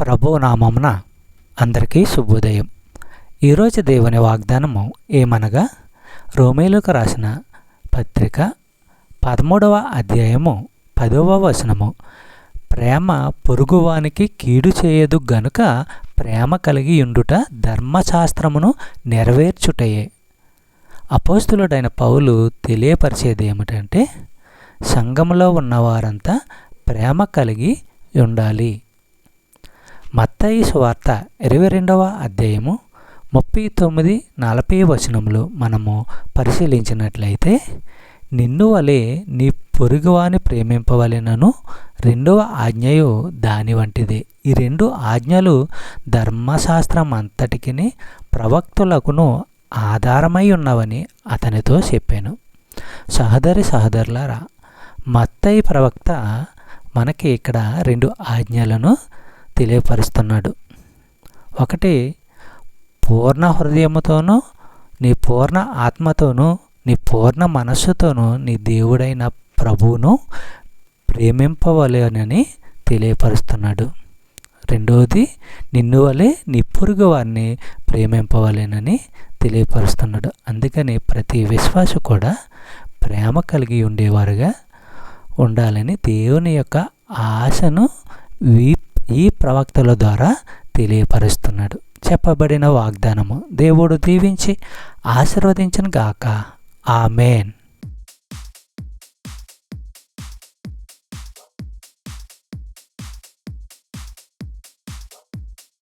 ప్రభువు నామమున అందరికీ శుభోదయం. ఈరోజు దేవుని వాగ్దానము ఏమనగా, రోమీయులకు రాసిన పత్రిక 13వ అధ్యాయము 10వ వచనము, ప్రేమ పొరుగువానికి కీడు చేయదు గనుక ప్రేమ కలిగి ఉండుట ధర్మశాస్త్రమును నెరవేర్చుటయే. అపోస్తులుడైన పౌలు తెలియపరిచేది ఏమిటంటే, సంఘములో ఉన్నవారంతా ప్రేమ కలిగి ఉండాలి. మత్తయి సువార్త 22వ అధ్యాయము 39-40 వచనములు మనము పరిశీలించినట్లయితే, నిన్ను వలె నీ పొరుగువాని ప్రేమింపవలెనను రెండవ ఆజ్ఞయు దాని వంటిదే. ఈ రెండు ఆజ్ఞలు ధర్మశాస్త్రం అంతటికి ప్రవక్తులకును ఆధారమై ఉన్నవని అతనితో చెప్పాను. సహోదరులారా, మత్తయి ప్రవక్త మనకి ఇక్కడ రెండు ఆజ్ఞలను తెలియపరుస్తున్నాడు. ఒకటి, పూర్ణ హృదయముతోనూ నీ పూర్ణ ఆత్మతోనూ నీ పూర్ణ మనస్సుతోనూ నీ దేవుడైన ప్రభువును ప్రేమింపవలెనని తెలియపరుస్తున్నాడు. రెండవది, నిన్ను వలె నీ పొరుగు వారిని ప్రేమింపవలెనని తెలియపరుస్తున్నాడు. అందుకని ప్రతి విశ్వాసి కూడా ప్రేమ కలిగి ఉండేవారుగా ఉండాలని దేవుని యొక్క ఆశను ఈ ప్రవక్తల ద్వారా తెలియపరుస్తున్నాడు. చెప్పబడిన వాగ్దానము దేవుడు దీవించి ఆశీర్వదించును గాక. ఆమేన్.